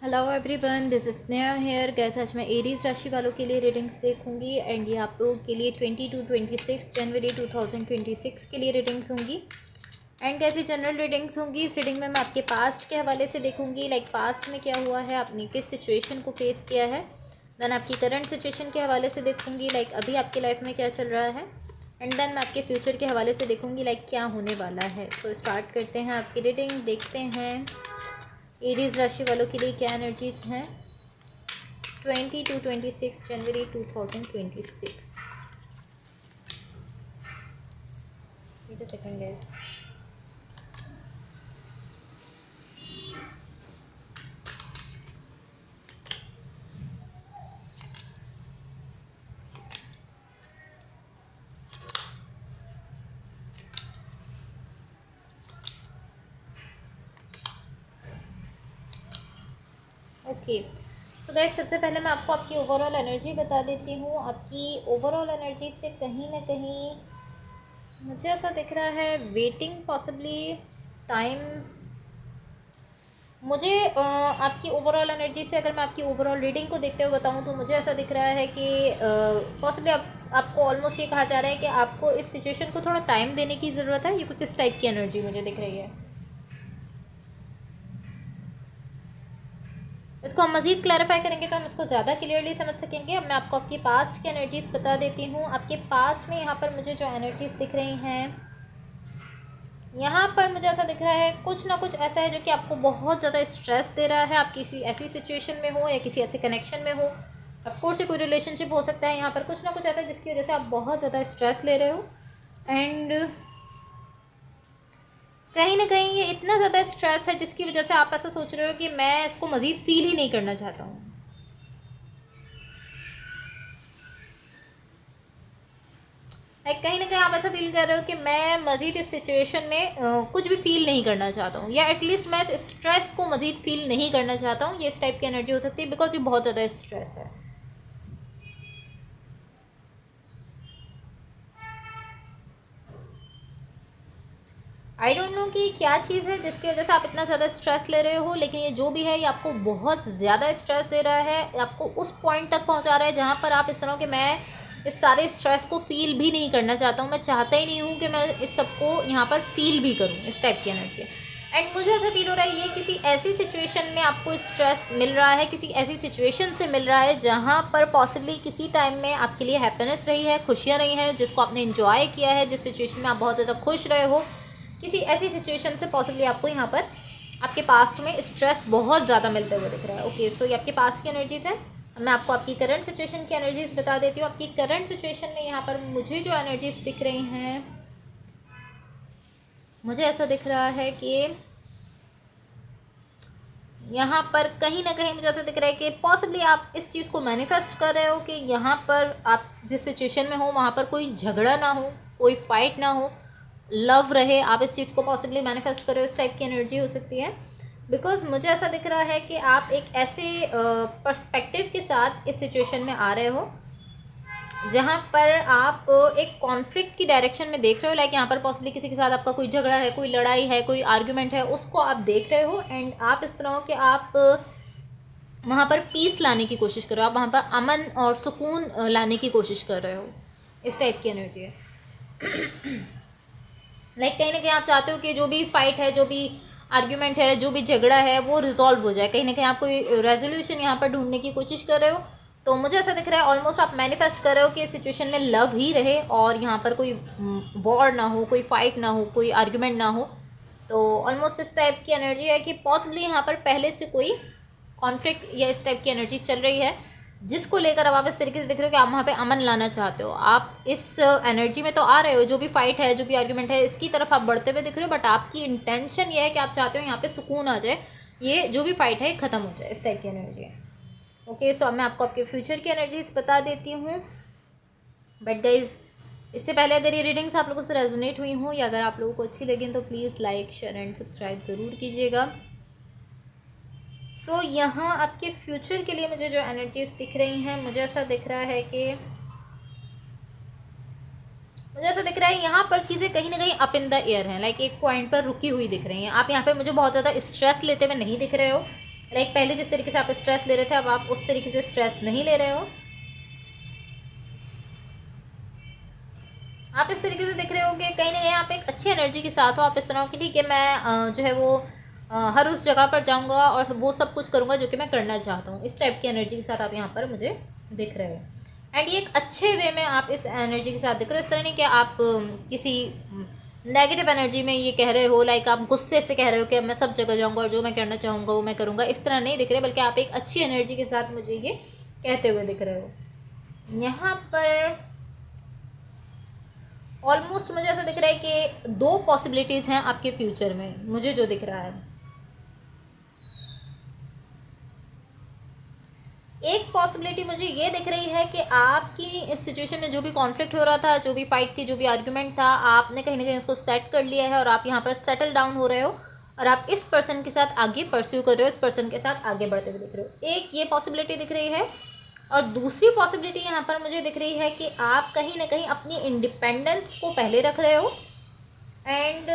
Hello everyone, this is Sneha here. Guys आज मैं Aries राशि वालों के लिए रीडिंग्स देखूंगी एंड ये आप लोगों के लिए 20 to 26 जनवरी 2026 के लिए रीडिंग्स होंगी। एंड कैसी जनरल रीडिंग्स होंगी। इस रीडिंग में मैं आपके पास्ट के हवाले से देखूंगी, लाइक पास्ट में क्या हुआ है, आपने किस सिचुएशन को फेस किया है। देन आपकी करंट सिचुएशन के हवाले से देखूंगी, लाइक अभी आपकी लाइफ में क्या चल रहा है। एंड देन मैं आपके फ्यूचर के हवाले से देखूंगी, लाइक क्या होने वाला है। तो स्टार्ट करते हैं आपकी रीडिंग। देखते हैं एरीज राशि वालों के लिए क्या एनर्जीज हैं 20 to 26 जनवरी 2026। Wait a second guys. Okay, so guys सबसे पहले मैं आपको आपकी ओवरऑल एनर्जी बता देती हूँ। आपकी ओवरऑल एनर्जी से कहीं ना कहीं मुझे ऐसा दिख रहा है वेटिंग पॉसिबली टाइम। मुझे आपकी ओवरऑल एनर्जी से अगर मैं आपकी ओवरऑल रीडिंग को देखते हुए बताऊं तो मुझे ऐसा दिख रहा है कि पॉसिबली आपको ऑलमोस्ट ये कहा जा रहा है कि आपको इस सिचुएशन को थोड़ा टाइम देने की ज़रूरत है। ये कुछ इस टाइप की एनर्जी मुझे दिख रही है। इसको हम मज़ीद क्लैरिफाई करेंगे तो हम इसको ज़्यादा क्लियरली समझ सकेंगे। अब मैं आपको आपकी पास्ट की एनर्जीज बता देती हूँ। आपके पास्ट में यहाँ पर मुझे जो एनर्जीज दिख रही हैं, यहाँ पर मुझे ऐसा दिख रहा है कुछ ना कुछ ऐसा है जो कि आपको बहुत ज़्यादा स्ट्रेस दे रहा है। आप किसी ऐसी सिचुएशन में हो या किसी ऐसे कनेक्शन में हो, ऑफकोर्स ये कोई रिलेशनशिप हो सकता है। यहाँ पर कुछ ना कुछ ऐसा है जिसकी वजह से आप बहुत ज़्यादा स्ट्रेस ले रहे हो। एंड कहीं ना कहीं ये इतना ज़्यादा स्ट्रेस है जिसकी वजह से आप ऐसा सोच रहे हो कि मैं इसको मज़ीद फील ही नहीं करना चाहता हूँ। लाइक कहीं ना कहीं आप ऐसा फील कर रहे हो कि मैं मज़ीद इस सिचुएशन में कुछ भी फील नहीं करना चाहता हूँ, या एटलीस्ट मैं इस स्ट्रेस को मज़ीद फील नहीं करना चाहता हूँ। ये इस टाइप की एनर्जी हो सकती है बिकॉज ये बहुत ज़्यादा स्ट्रेस है। आई डोंट नो कि क्या चीज़ है जिसकी वजह से आप इतना ज़्यादा स्ट्रेस ले रहे हो, लेकिन ये जो भी है ये आपको बहुत ज़्यादा स्ट्रेस दे रहा है। आपको उस पॉइंट तक पहुंचा रहा है जहां पर आप इस तरह के मैं इस सारे स्ट्रेस को फील भी नहीं करना चाहता हूँ। मैं चाहता ही नहीं हूँ कि मैं इस सबको यहाँ पर फील भी करूँ। इस टाइप की एनर्जी है। एंड मुझे ऐसा फील हो रहा है ये किसी ऐसी सिचुएशन में आपको स्ट्रेस मिल रहा है, किसी ऐसी सिचुएशन से मिल रहा है जहाँ पर पॉसिबली किसी टाइम में आपके लिए हैप्पीनेस रही है, खुशियाँ रही हैं, जिसको आपने इन्जॉय किया है, जिस सिचुएशन में आप बहुत ज़्यादा खुश रहे हो। किसी ऐसी सिचुएशन से पॉसिबली आपको यहाँ पर आपके पास्ट में स्ट्रेस बहुत ज़्यादा मिलते हुए दिख रहा है। ओके, सो ये आपके पास्ट की एनर्जीज है। मैं आपको आपकी करंट सिचुएशन की एनर्जीज बता देती हूँ। आपकी करंट सिचुएशन में यहाँ पर मुझे जो एनर्जीज दिख रही हैं, मुझे ऐसा दिख रहा है कि यहाँ पर कहीं ना कहीं मुझे ऐसा दिख रहा है कि पॉसिबली आप इस चीज़ को मैनिफेस्ट कर रहे हो कि यहाँ पर आप जिस सिचुएशन में हो वहाँ पर कोई झगड़ा ना हो, कोई फाइट ना हो, लव रहे। आप इस चीज़ को पॉसिबली मैनिफेस्ट कर रहे हो। इस टाइप की एनर्जी हो सकती है बिकॉज मुझे ऐसा दिख रहा है कि आप एक ऐसे पर्सपेक्टिव के साथ इस सिचुएशन में आ रहे हो जहाँ पर आप एक कॉन्फ्लिक्ट की डायरेक्शन में देख रहे हो। लाइक यहाँ पर पॉसिबली किसी के साथ आपका कोई झगड़ा है, कोई लड़ाई है, कोई आर्ग्यूमेंट है, उसको आप देख रहे हो। एंड आप इस तरह के आप वहाँ पर पीस लाने की कोशिश कर रहे हो, आप वहाँ पर अमन और सुकून लाने की कोशिश कर रहे हो। इस टाइप की एनर्जी है। लाइक कहीं ना कहीं आप चाहते हो कि जो भी फाइट है, जो भी आर्ग्यूमेंट है, जो भी झगड़ा है वो रिजॉल्व हो जाए। कहीं ना कहीं आप कोई रेजोल्यूशन यहाँ पर ढूंढने की कोशिश कर रहे हो। तो मुझे ऐसा दिख रहा है ऑलमोस्ट आप मैनिफेस्ट कर रहे हो कि इस सिचुएशन में लव ही रहे और यहाँ पर कोई वॉर ना हो, कोई फाइट ना हो, कोई आर्ग्यूमेंट ना हो। तो ऑलमोस्ट इस टाइप की एनर्जी है कि पॉसिबली यहाँ पर पहले से कोई कॉन्फ्लिक्ट या इस टाइप की एनर्जी चल रही है जिसको लेकर अब आप इस तरीके से देख रहे हो कि आप वहाँ पे अमन लाना चाहते हो। आप इस एनर्जी में तो आ रहे हो, जो भी फाइट है, जो भी आर्ग्यूमेंट है, इसकी तरफ आप बढ़ते हुए दिख रहे हो, बट आपकी इंटेंशन ये है कि आप चाहते हो यहाँ पे सुकून आ जाए, ये जो भी फाइट है ख़त्म हो जाए। इस टाइप की एनर्जी है। ओके, सो अब मैं आपको आपके फ्यूचर की एनर्जीज बता देती हूँ। बट गाइज इससे पहले अगर ये रीडिंग्स आप लोगों से रेजोनेट हुई हूँ या अगर आप लोगों को अच्छी लगी तो please like, share and subscribe ज़रूर कीजिएगा। सो यहाँ आपके फ्यूचर के लिए मुझे जो एनर्जीज दिख रही हैं, मुझे ऐसा दिख रहा है कि यहाँ पर चीज़ें कहीं ना कहीं अप इन द एयर हैं। लाइक एक पॉइंट पर रुकी हुई दिख रही हैं। आप यहाँ पे मुझे बहुत ज़्यादा स्ट्रेस लेते हुए नहीं दिख रहे हो। लाइक पहले जिस तरीके से आप स्ट्रेस ले रहे थे, अब आप उस तरीके से स्ट्रेस नहीं ले रहे हो। आप इस तरीके से दिख रहे हो कि कहीं ना कहीं आप एक अच्छी एनर्जी के साथ हो। आप इस तरह हो कि ठीक है, मैं जो है वो हर उस जगह पर जाऊंगा और वो सब कुछ करूंगा जो कि मैं करना चाहता हूँ। इस टाइप की एनर्जी के साथ आप यहाँ पर मुझे दिख रहे हो। एंड ये एक अच्छे वे में आप इस एनर्जी के साथ दिख रहे हो। इस तरह नहीं कि आप किसी नेगेटिव एनर्जी में ये कह रहे हो, लाइक आप गुस्से से कह रहे हो कि मैं सब जगह जाऊंगा और जो मैं करना चाहूँगा वो मैं करूँगा। इस तरह नहीं दिख रहे, बल्कि आप एक अच्छी एनर्जी के साथ मुझे ये कहते हुए दिख रहे हो। यहाँ पर ऑलमोस्ट मुझे ऐसा दिख रहा है कि दो पॉसिबिलिटीज़ हैं आपके फ्यूचर में, मुझे जो दिख रहा है। एक पॉसिबिलिटी मुझे ये दिख रही है कि आपकी इस सिचुएशन में जो भी कॉन्फ्लिक्ट हो रहा था, जो भी फाइट थी, जो भी आर्ग्यूमेंट था, आपने कहीं ना कहीं उसको सेट कर लिया है और आप यहाँ पर सेटल डाउन हो रहे हो और आप इस पर्सन के साथ आगे परस्यू कर रहे हो, इस पर्सन के साथ आगे बढ़ते हुए दिख रहे हो। एक ये पॉसिबिलिटी दिख रही है। और दूसरी पॉसिबिलिटी यहाँ पर मुझे दिख रही है कि आप कहीं ना कहीं अपनी इंडिपेंडेंस को पहले रख रहे हो। एंड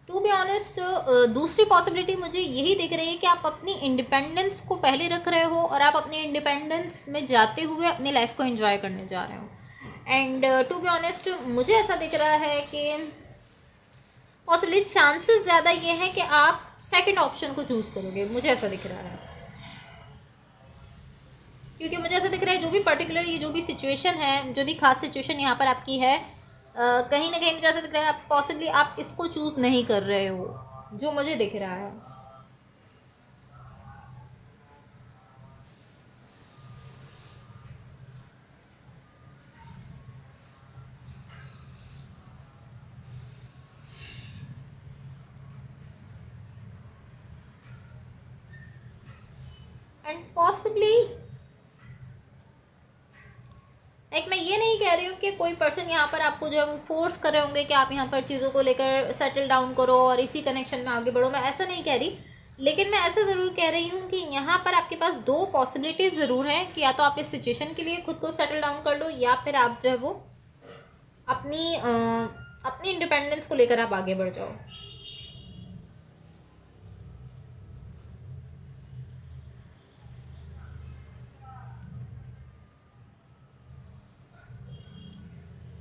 टू बी ऑनेस्ट दूसरी पॉसिबिलिटी मुझे यही दिख रही है कि आप अपनी इंडिपेंडेंस को पहले रख रहे हो और आप अपनी इंडिपेंडेंस में जाते हुए अपनी लाइफ को एंजॉय करने जा रहे हो। एंड टू बी ऑनेस्ट मुझे ऐसा दिख रहा है कि पॉसिबली चांसेस ज़्यादा ये हैं कि आप सेकंड ऑप्शन को चूज़ करोगे, मुझे ऐसा दिख रहा है। क्योंकि मुझे ऐसा दिख रहा है जो भी पर्टिकुलर ये जो भी सिचुएशन है, जो भी खास सिचुएशन यहाँ पर आपकी है, कहीं ना कहीं मुझे ऐसा दिख रहा है आप पॉसिबली आप इसको चूज़ नहीं कर रहे हो, जो मुझे दिख रहा है। एंड पॉसिबली लाइक मैं ये नहीं कह रही हूँ कि कोई पर्सन यहाँ पर आपको जो है वो फोर्स कर रहे होंगे कि आप यहाँ पर चीज़ों को लेकर सेटल डाउन करो और इसी कनेक्शन में आगे बढ़ो, मैं ऐसा नहीं कह रही। लेकिन मैं ऐसा ज़रूर कह रही हूँ कि यहाँ पर आपके पास दो पॉसिबिलिटीज़ ज़रूर हैं कि या तो आप इस सिचुएशन के लिए खुद को सेटल डाउन कर लो, या फिर आप जो है वो अपनी इंडिपेंडेंस को लेकर आप आगे बढ़ जाओ।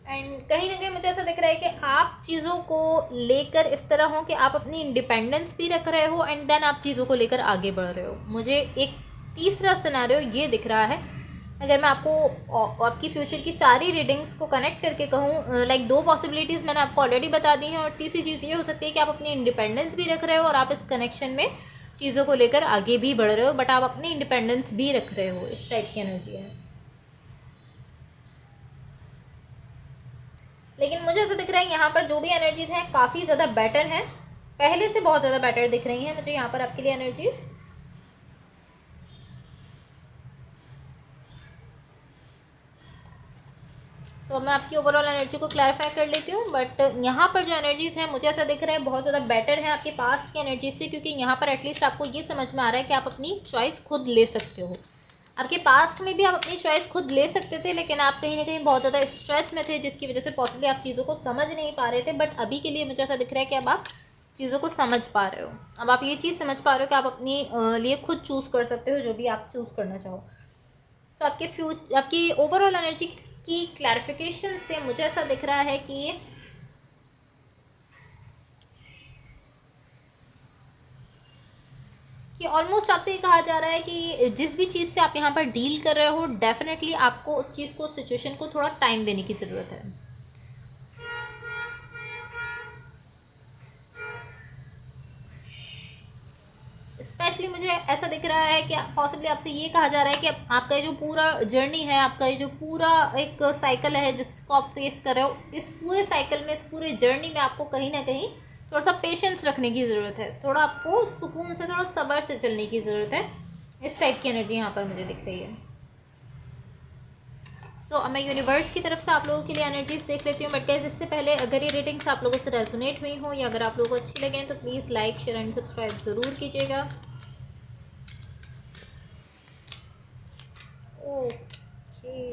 एंड कहीं ना कहीं मुझे ऐसा दिख रहा है कि आप चीज़ों को लेकर इस तरह हो कि आप अपनी इंडिपेंडेंस भी रख रहे हो एंड देन आप चीज़ों को लेकर आगे बढ़ रहे हो। मुझे एक तीसरा सिनेरियो ये दिख रहा है। अगर मैं आपको आपकी फ्यूचर की सारी रीडिंग्स को कनेक्ट करके कहूँ, लाइक दो पॉसिबिलिटीज़ मैंने आपको ऑलरेडी बता दी हैं, और तीसरी चीज़ ये हो सकती है कि आप अपनी इंडिपेंडेंस भी रख रहे हो और आप इस कनेक्शन में चीज़ों को लेकर आगे भी बढ़ रहे हो, बट आप अपनी इंडिपेंडेंस भी रख रहे हो। इस टाइप की एनर्जी है। लेकिन मुझे ऐसा दिख रहा है यहाँ पर जो भी एनर्जीज हैं काफ़ी ज़्यादा बेटर हैं, पहले से बहुत ज़्यादा बेटर दिख रही हैं मुझे यहाँ पर आपके लिए एनर्जीज। सो मैं आपकी ओवरऑल एनर्जी को क्लैरिफाई कर लेती हूँ। बट यहाँ पर जो एनर्जीज हैं मुझे ऐसा दिख रहा है बहुत ज़्यादा बेटर है आपके पास की एनर्जीज से, क्योंकि यहाँ पर एटलीस्ट आपको ये समझ में आ रहा है कि आप अपनी चॉइस खुद ले सकते हो। आपके पास्ट में भी आप अपनी चॉइस खुद ले सकते थे, लेकिन आप कहीं ना कहीं बहुत ज़्यादा स्ट्रेस में थे, जिसकी वजह से पॉसिबली आप चीज़ों को समझ नहीं पा रहे थे। बट अभी के लिए मुझे ऐसा दिख रहा है कि अब आप चीज़ों को समझ पा रहे हो। अब आप ये चीज़ समझ पा रहे हो कि आप अपनी लिए खुद चूज़ कर सकते हो जो भी आप चूज़ करना चाहो। सो आपकी ओवरऑल एनर्जी की क्लैरिफिकेशन से मुझे ऐसा दिख रहा है कि ऑलमोस्ट आपसे ये कहा जा रहा है कि जिस भी चीज़ से आप यहाँ पर डील कर रहे हो, डेफिनेटली आपको उस चीज़ को, सिचुएशन को थोड़ा टाइम देने की ज़रूरत है। स्पेशली मुझे ऐसा दिख रहा है कि पॉसिबली आपसे ये कहा जा रहा है कि आपका ये जो पूरा जर्नी है, आपका ये जो पूरा एक साइकिल है जिसको आप फेस कर रहे हो, इस पूरे साइकिल में, इस पूरे जर्नी में आपको कहीं ना कहीं थोड़ा सा पेशेंस रखने की ज़रूरत है, थोड़ा आपको सुकून से, थोड़ा सब्र से चलने की ज़रूरत है। इस टाइप की एनर्जी यहाँ पर मुझे दिख रही है। सो अब मैं यूनिवर्स की तरफ से आप लोगों के लिए एनर्जीज देख लेती हूँ। बट गाइस इससे पहले अगर ये रेटिंग्स आप लोगों से रेजोनेट हुई हो या अगर आप लोगों को अच्छी लगे तो please like, share and subscribe ज़रूर कीजिएगा। ओके,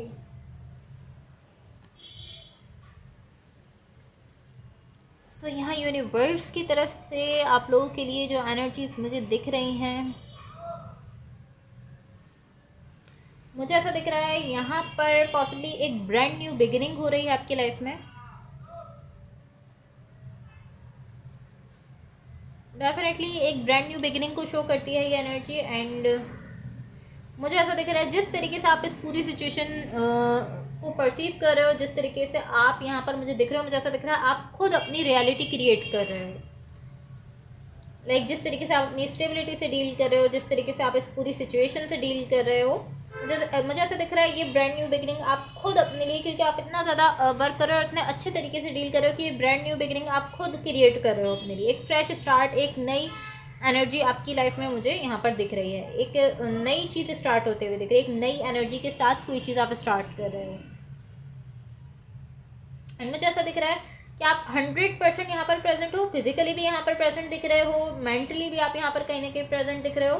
सो यहाँ यूनिवर्स की तरफ से आप लोगों के लिए जो एनर्जीज मुझे दिख रही हैं, मुझे ऐसा दिख रहा है यहाँ पर पॉसिबली एक ब्रांड न्यू बिगिनिंग हो रही है आपकी लाइफ में। डेफिनेटली एक ब्रांड न्यू बिगिनिंग को शो करती है ये एनर्जी। एंड मुझे ऐसा दिख रहा है जिस तरीके से आप इस पूरी सिचुएशन को परसीव कर रहे हो, जिस तरीके से आप यहाँ पर मुझे दिख रहे हो, मुझे ऐसा दिख रहा है आप खुद अपनी रियलिटी क्रिएट कर रहे हो। लाइक जिस तरीके से आप अपनी स्टेबिलिटी से डील कर रहे हो, जिस तरीके से आप इस पूरी सिचुएशन से डील कर रहे हो, मुझे ऐसा दिख रहा है ये ब्रांड न्यू बिगिनिंग आप खुद अपने लिए, क्योंकि आप इतना ज़्यादा वर्क कर रहे हो और इतने अच्छे तरीके से डील कर रहे हो कि ये ब्रांड न्यू बिगिनिंग आप खुद क्रिएट कर रहे हो अपने लिए। एक फ्रेश स्टार्ट, एक नई एनर्जी आपकी लाइफ में मुझे यहाँ पर दिख रही है। एक नई चीज़ स्टार्ट होते हुए दिख रही है, एक नई एनर्जी के साथ कोई चीज़ आप स्टार्ट कर रहे हो। एंड मुझे ऐसा दिख रहा है कि आप 100% यहाँ पर प्रेजेंट हो, फिजिकली भी यहाँ पर प्रेजेंट दिख रहे हो, मेंटली भी आप यहाँ पर कहीं ना कहीं प्रेजेंट दिख रहे हो।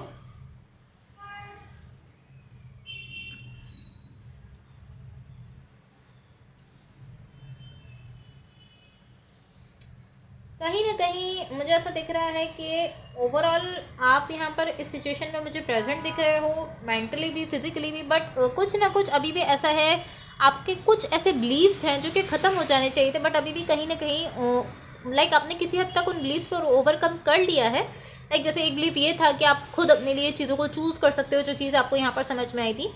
कहीं ना कहीं मुझे ऐसा दिख रहा है कि ओवरऑल आप यहाँ पर इस सिचुएशन में मुझे प्रेजेंट दिख रहे हो, मेंटली भी फिजिकली भी। बट कुछ ना कुछ अभी भी ऐसा है, आपके कुछ ऐसे बिलीव्स हैं जो कि ख़त्म हो जाने चाहिए थे, बट अभी भी कहीं ना कहीं लाइक आपने किसी हद तक उन बिलीव्स को ओवरकम कर लिया है। लाइक जैसे एक बिलीव ये था कि आप खुद अपने लिए चीज़ों को चूज़ कर सकते हो, जो चीज़ आपको यहाँ पर समझ में आई थी।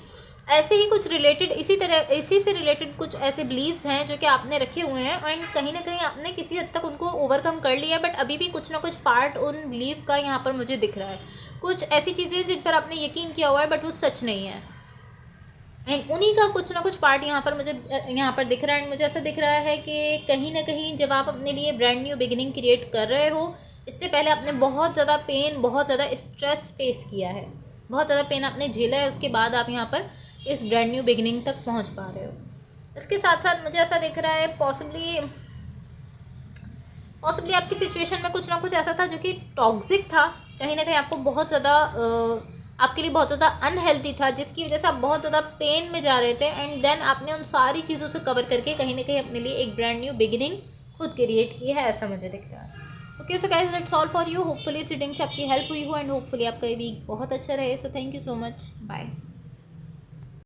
ऐसे ही कुछ रिलेटेड, इसी से रिलेटेड कुछ ऐसे बिलीव्स हैं जो कि आपने रखे हुए हैं एंड कहीं ना कहीं आपने किसी हद तक उनको ओवरकम कर लिया है। बट अभी भी कुछ ना कुछ पार्ट उन बिलीव का यहाँ पर मुझे दिख रहा है। कुछ ऐसी चीज़ें जिन पर आपने यकीन किया हुआ है बट वो सच नहीं है, एंड उन्हीं का कुछ ना कुछ पार्ट यहाँ पर मुझे यहाँ पर दिख रहा है। एंड मुझे ऐसा दिख रहा है कि कहीं ना कहीं जब आप अपने लिए ब्रांड न्यू बिगिनिंग क्रिएट कर रहे हो, इससे पहले आपने बहुत ज़्यादा पेन, बहुत ज़्यादा स्ट्रेस फेस किया है, बहुत ज़्यादा पेन आपने झेला है, उसके बाद आप यहाँ पर इस ब्रांड न्यू बिगिनिंग तक पहुँच पा रहे हो। इसके साथ साथ मुझे ऐसा दिख रहा है पॉसिबली आपकी सिचुएशन में कुछ ना कुछ ऐसा था जो कि टॉक्सिक था, कहीं ना कहीं आपको बहुत ज़्यादा आपके लिए बहुत ज़्यादा अनहेल्दी था, जिसकी वजह से आप बहुत ज़्यादा पेन में जा रहे थे। एंड देन आपने उन सारी चीज़ों से कवर करके कहीं ना कहीं अपने लिए एक ब्रांड न्यू बिगिनिंग खुद क्रिएट की है, ऐसा मुझे दिख रहा है। Okay so guys, that's all for you. Hopefully इस रीडिंग से आपकी हेल्प हुई हो एंड होपफुली आपका वीक बहुत अच्छा रहे। So thank you so much, bye.